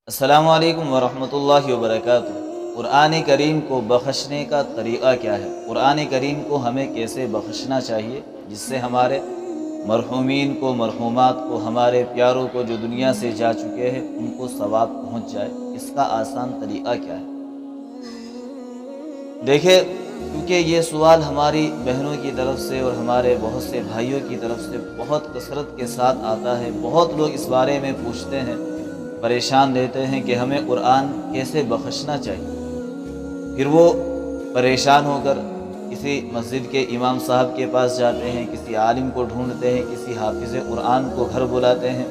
السلام علیکم ورحمۃ اللہ وبرکاتہ۔ قرآن کریم کو بخشنے کا طریقہ کیا ہے؟ قرآن کریم کو ہمیں کیسے بخشنا چاہیے جس سے ہمارے مرحومین کو، مرحومات کو، ہمارے پیاروں کو جو دنیا سے جا چکے ہیں ان کو ثواب پہنچ جائے؟ اس کا آسان طریقہ کیا ہے؟ دیکھیں، کیونکہ یہ سوال ہماری بہنوں کی طرف سے اور ہمارے بہت سے بھائیوں کی طرف سے بہت کثرت کے ساتھ آتا ہے۔ بہت لوگ اس بارے میں پوچھتے ہیں، پریشان رہتے ہیں کہ ہمیں قرآن کیسے بخشنا چاہیے۔ پھر وہ پریشان ہو کر کسی مسجد کے امام صاحب کے پاس جاتے ہیں، کسی عالم کو ڈھونڈتے ہیں، کسی حافظ قرآن کو گھر بلاتے ہیں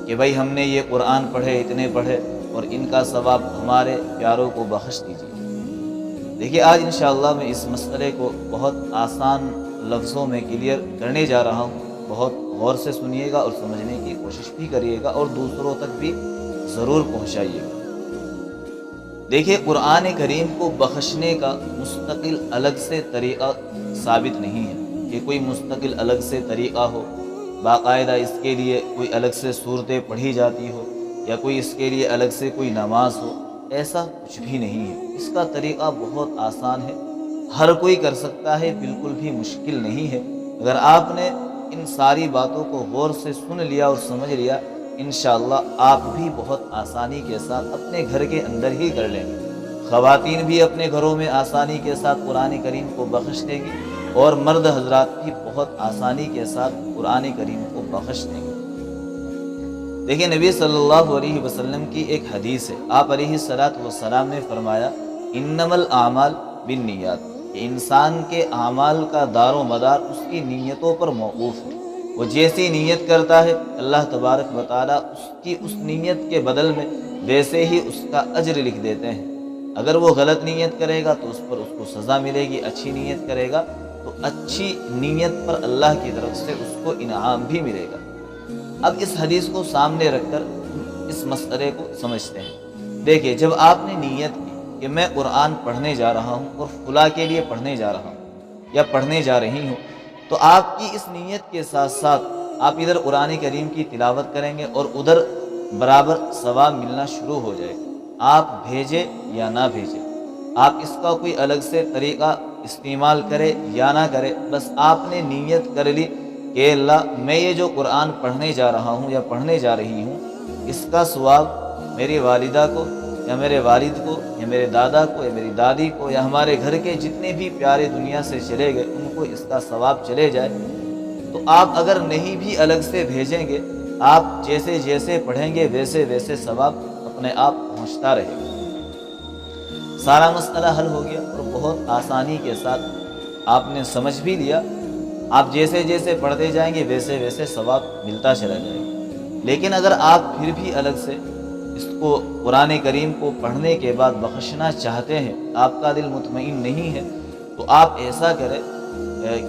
کہ بھائی ہم نے یہ قرآن پڑھے، اتنے پڑھے اور ان کا ثواب ہمارے پیاروں کو بخش دیجیے۔ دیکھیے، آج انشاءاللہ میں اس مسئلے کو بہت آسان لفظوں میں کلیئر کرنے جا رہا ہوں۔ بہت غور سے سنیے گا اور سمجھنے کی کوشش بھی کریے گا اور دوسروں تک بھی ضرور پہنچائیے گا۔ دیکھیے، قرآن کریم کو بخشنے کا مستقل الگ سے طریقہ ثابت نہیں ہے کہ کوئی مستقل الگ سے طریقہ ہو، باقاعدہ اس کے لیے کوئی الگ سے صورتیں پڑھی جاتی ہو یا کوئی اس کے لیے الگ سے کوئی نماز ہو۔ ایسا کچھ بھی نہیں ہے۔ اس کا طریقہ بہت آسان ہے، ہر کوئی کر سکتا ہے، بالکل بھی مشکل نہیں ہے۔ اگر آپ نے ان ساری باتوں کو غور سے سن لیا اور سمجھ لیا، انشاءاللہ آپ بھی بہت آسانی کے ساتھ اپنے گھر کے اندر ہی کر لیں گے۔ خواتین بھی اپنے گھروں میں آسانی کے ساتھ قرآن کریم کو بخش دیں گی اور مرد حضرات بھی بہت آسانی کے ساتھ قرآن کریم کو بخش دیں گے۔ دیکھیں، نبی صلی اللہ علیہ وسلم کی ایک حدیث ہے۔ آپ علیہ الصلاۃ والسلام نے فرمایا، انما الاعمال بالنیات، کہ انسان کے اعمال کا دار و مدار اس کی نیتوں پر موقوف ہے۔ وہ جیسی نیت کرتا ہے، اللہ تبارک و تعالیٰ اس نیت کے بدل میں ویسے ہی اس کا اجر لکھ دیتے ہیں۔ اگر وہ غلط نیت کرے گا تو اس پر اس کو سزا ملے گی، اچھی نیت کرے گا تو اچھی نیت پر اللہ کی طرف سے اس کو انعام بھی ملے گا۔ اب اس حدیث کو سامنے رکھ کر اس مسئلے کو سمجھتے ہیں۔ دیکھیں، جب آپ نے نیت کی کہ میں قرآن پڑھنے جا رہا ہوں اور فلاں کے لیے پڑھنے جا رہا ہوں یا پڑھنے جا رہی ہوں، تو آپ کی اس نیت کے ساتھ ساتھ آپ ادھر قرآن کریم کی تلاوت کریں گے اور ادھر برابر ثواب ملنا شروع ہو جائے گا۔ آپ بھیجے یا نہ بھیجے، آپ اس کا کوئی الگ سے طریقہ استعمال کرے یا نہ کرے، بس آپ نے نیت کر لی کہ اللہ، میں یہ جو قرآن پڑھنے جا رہا ہوں یا پڑھنے جا رہی ہوں، اس کا ثواب میری والدہ کو یا میرے والد کو یا میرے دادا کو یا میری دادی کو یا ہمارے گھر کے جتنے بھی پیارے دنیا سے چلے گئے ان کو اس کا ثواب چلے جائے۔ تو آپ اگر نہیں بھی الگ سے بھیجیں گے، آپ جیسے جیسے پڑھیں گے ویسے ویسے ثواب اپنے آپ پہنچتا رہے گا۔ سارا مسئلہ حل ہو گیا اور بہت آسانی کے ساتھ آپ نے سمجھ بھی لیا۔ آپ جیسے جیسے پڑھتے جائیں گے ویسے ویسے ثواب ملتا چلا جائے گا۔ لیکن اگر آپ پھر بھی الگ سے اس کو قرآن کریم کو پڑھنے کے بعد بخشنا چاہتے ہیں، آپ کا دل مطمئن نہیں ہے، تو آپ ایسا کریں،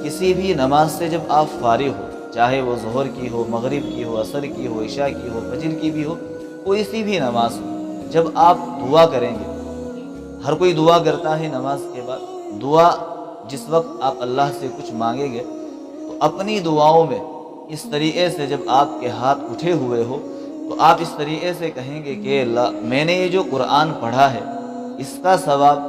کسی بھی نماز سے جب آپ فارغ ہو، چاہے وہ ظہر کی ہو، مغرب کی ہو، عصر کی ہو، عشاء کی ہو، فجر کی بھی ہو، کوئی سی بھی نماز ہو، جب آپ دعا کریں گے، ہر کوئی دعا کرتا ہے نماز کے بعد، دعا جس وقت آپ اللہ سے کچھ مانگیں گے تو اپنی دعاؤں میں اس طریقے سے جب آپ کے ہاتھ اٹھے ہوئے ہو تو آپ اس طریقے سے کہیں گے کہ اللہ، میں نے یہ جو قرآن پڑھا ہے اس کا ثواب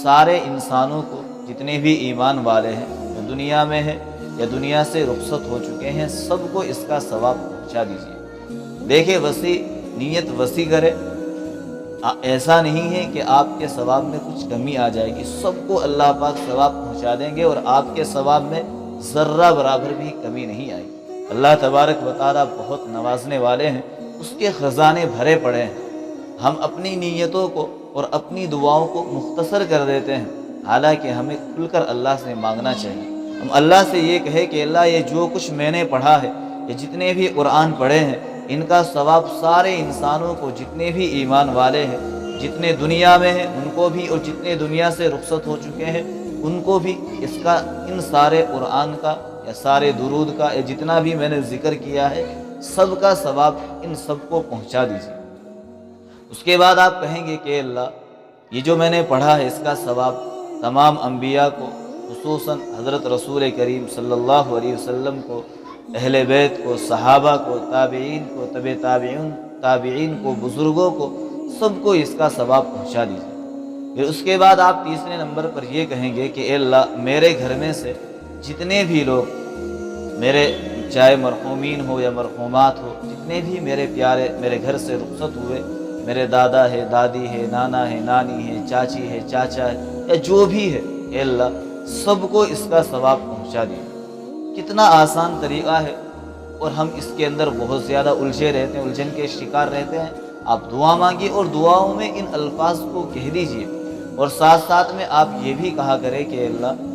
سارے انسانوں کو، جتنے بھی ایمان والے ہیں، جو دنیا میں ہیں یا دنیا سے رخصت ہو چکے ہیں، سب کو اس کا ثواب پہنچا دیجیے۔ دیکھیں، وسیع نیت وسیع کرے، ایسا نہیں ہے کہ آپ کے ثواب میں کچھ کمی آ جائے گی، سب کو اللہ پاک ثواب پہنچا دیں گے اور آپ کے ثواب میں ذرہ برابر بھی کمی نہیں آئے گی۔ اللہ تبارک و تعالیٰ بہت نوازنے والے ہیں، اس کے خزانے بھرے پڑے ہیں۔ ہم اپنی نیتوں کو اور اپنی دعاؤں کو مختصر کر دیتے ہیں، حالانکہ ہمیں کھل کر اللہ سے مانگنا چاہیے۔ ہم اللہ سے یہ کہے کہ اللہ، یہ جو کچھ میں نے پڑھا ہے، یہ جتنے بھی قرآن پڑھے ہیں، ان کا ثواب سارے انسانوں کو، جتنے بھی ایمان والے ہیں، جتنے دنیا میں ہیں ان کو بھی اور جتنے دنیا سے رخصت ہو چکے ہیں ان کو بھی، اس کا، ان سارے قرآن کا یا سارے درود کا یا جتنا بھی میں نے ذکر کیا ہے، سب کا ثواب ان سب کو پہنچا دیجیے۔ اس کے بعد آپ کہیں گے کہ اللہ، یہ جو میں نے پڑھا ہے اس کا ثواب تمام انبیاء کو، خصوصاً حضرت رسول کریم صلی اللہ علیہ وسلم کو، اہل بیت کو، صحابہ کو، تابعین کو، تابعین کو، بزرگوں کو، سب کو اس کا ثواب پہنچا دیجیے۔ پھر اس کے بعد آپ تیسرے نمبر پر یہ کہیں گے کہ اے اللہ میرے گھر میں سے جتنے بھی لوگ میرے چاہے مرحومین ہو یا مرحومات ہو، جتنے بھی میرے پیارے میرے گھر سے رخصت ہوئے، میرے دادا ہے، دادی ہے، نانا ہے، نانی ہے، چاچی ہے، چاچا ہے، یا جو بھی ہے، اے اللہ سب کو اس کا ثواب پہنچا دیجیے۔ کتنا آسان طریقہ ہے، اور ہم اس کے اندر بہت زیادہ الجھے رہتے ہیں، الجھن کے شکار رہتے ہیں۔ آپ دعا مانگیے اور دعاؤں میں ان الفاظ کو کہہ دیجیے، اور ساتھ ساتھ میں آپ یہ بھی کہا کریں کہ اللہ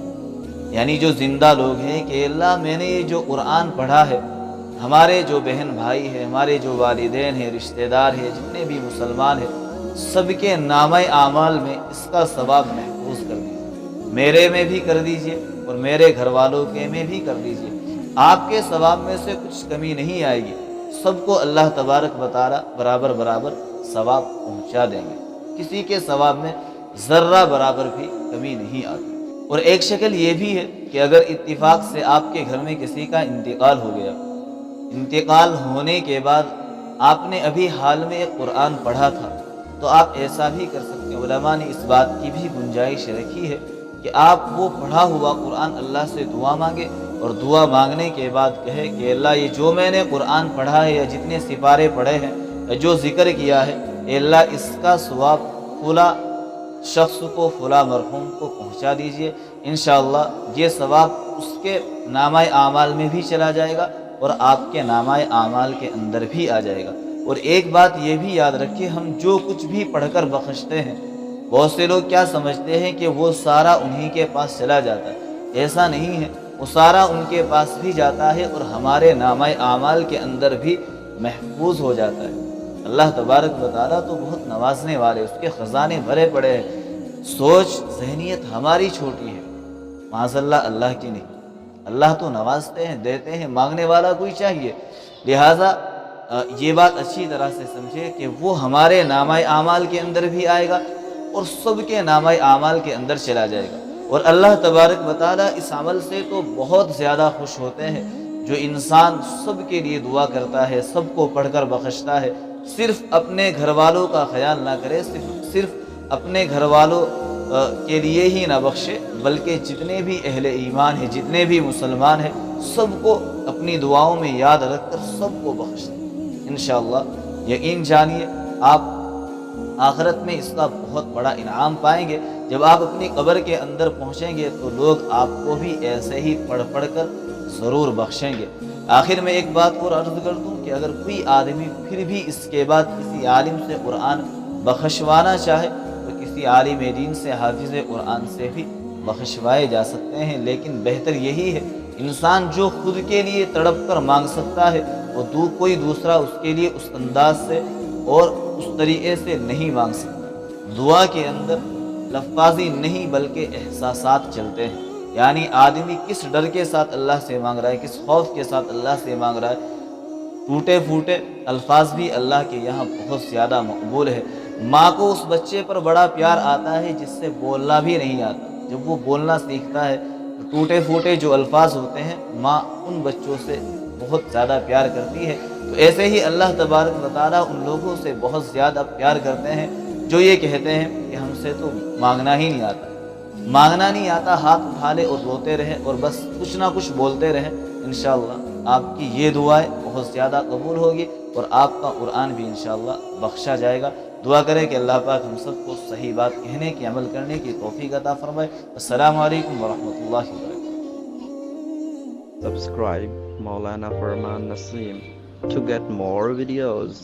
یعنی جو زندہ لوگ ہیں کہ اللہ میں نے یہ جو قرآن پڑھا ہے، ہمارے جو بہن بھائی ہیں، ہمارے جو والدین ہیں، رشتہ دار ہیں، جتنے بھی مسلمان ہیں، سب کے نامہ اعمال میں اس کا ثواب محفوظ کر دیجیے، میرے میں بھی کر دیجیے اور میرے گھر والوں کے میں بھی کر دیجیے۔ آپ کے ثواب میں سے کچھ کمی نہیں آئے گی، سب کو اللہ تبارک و تعالی برابر برابر ثواب پہنچا دیں گے، کسی کے ثواب میں ذرہ برابر بھی کمی نہیں آتی۔ اور ایک شکل یہ بھی ہے کہ اگر اتفاق سے آپ کے گھر میں کسی کا انتقال ہو گیا، انتقال ہونے کے بعد آپ نے ابھی حال میں ایک قرآن پڑھا تھا، تو آپ ایسا بھی کر سکتے ہیں۔ علماء نے اس بات کی بھی گنجائش رکھی ہے کہ آپ وہ پڑھا ہوا قرآن اللہ سے دعا مانگے، اور دعا مانگنے کے بعد کہے کہ اللہ یہ جو میں نے قرآن پڑھا ہے یا جتنے سپارے پڑھے ہیں یا جو ذکر کیا ہے، اے اللہ اس کا ثواب فلاں شخص کو، فلاں مرحوم کو پہنچا دیجئے۔ انشاءاللہ یہ ثواب اس کے نامہ اعمال میں بھی چلا جائے گا اور آپ کے نامہ اعمال کے اندر بھی آ جائے گا۔ اور ایک بات یہ بھی یاد رکھیں، ہم جو کچھ بھی پڑھ کر بخشتے ہیں، بہت سے لوگ کیا سمجھتے ہیں کہ وہ سارا انہی کے پاس چلا جاتا ہے، ایسا نہیں ہے، وہ سارا ان کے پاس بھی جاتا ہے اور ہمارے نامہ اعمال کے اندر بھی محفوظ ہو جاتا ہے۔ اللہ تبارک و تعالیٰ تو بہت نوازنے والے، اس کے خزانے بھرے پڑے ہیں۔ سوچ ذہنیت ہماری چھوٹی ہے، معاذ اللہ اللہ کی نہیں۔ اللہ تو نوازتے ہیں، دیتے ہیں، مانگنے والا کوئی چاہیے۔ لہٰذا یہ بات اچھی طرح سے سمجھے کہ وہ ہمارے نامہ اعمال کے اندر بھی آئے گا اور سب کے نامہ اعمال کے اندر چلا جائے گا۔ اور اللہ تبارک و تعالیٰ اس عمل سے تو بہت زیادہ خوش ہوتے ہیں، جو انسان سب کے لیے دعا کرتا ہے، سب کو پڑھ کر بخشتا ہے، صرف اپنے گھر والوں کا خیال نہ کرے، صرف اپنے گھر والوں کے لیے ہی نہ بخشے، بلکہ جتنے بھی اہل ایمان ہیں، جتنے بھی مسلمان ہیں، سب کو اپنی دعاؤں میں یاد رکھ کر سب کو بخش دیں۔ انشاءاللہ یقین جانیے آپ آخرت میں اس کا بہت بڑا انعام پائیں گے۔ جب آپ اپنی قبر کے اندر پہنچیں گے تو لوگ آپ کو بھی ایسے ہی پڑھ پڑھ کر ضرور بخشیں گے۔ آخر میں ایک بات اور عرض کر دوں کہ اگر کوئی آدمی پھر بھی اس کے بعد کسی عالم سے قرآن بخشوانا چاہے تو کسی عالم دین سے، حافظ قرآن سے بھی بخشوائے جا سکتے ہیں، لیکن بہتر یہی ہے انسان جو خود کے لیے تڑپ کر مانگ سکتا ہے وہ کوئی دوسرا اس کے لیے اس انداز سے اور اس طریقے سے نہیں مانگ سکتا۔ دعا کے اندر لفظی نہیں بلکہ احساسات چلتے ہیں، یعنی آدمی کس ڈر کے ساتھ اللہ سے مانگ رہا ہے، کس خوف کے ساتھ اللہ سے مانگ رہا ہے۔ ٹوٹے پھوٹے الفاظ بھی اللہ کے یہاں بہت زیادہ مقبول ہے۔ ماں کو اس بچے پر بڑا پیار آتا ہے جس سے بولنا بھی نہیں آتا، جب وہ بولنا سیکھتا ہے تو ٹوٹے پھوٹے جو الفاظ ہوتے ہیں ماں ان بچوں سے بہت زیادہ پیار کرتی ہے۔ تو ایسے ہی اللہ تبارک و تعالیٰ ان لوگوں سے بہت زیادہ پیار کرتے ہیں جو یہ کہتے ہیں کہ ہم سے تو مانگنا ہی نہیں آتا، مانگنا نہیں آتا، ہاتھ اٹھا لے اور روتے رہے اور بس کچھ نہ کچھ بولتے رہے۔ انشاءاللہ آپ کی یہ دعائیں بہت زیادہ قبول ہوگی اور آپ کا قرآن بھی انشاءاللہ بخشا جائے گا۔ دعا کریں کہ اللہ پاک ہم سب کو صحیح بات کہنے کی، عمل کرنے کی توفیق عطا فرمائے۔ السلام علیکم ورحمۃ اللہ وبرکاتہ۔ Subscribe Maulana Farman Naseem to get more videos.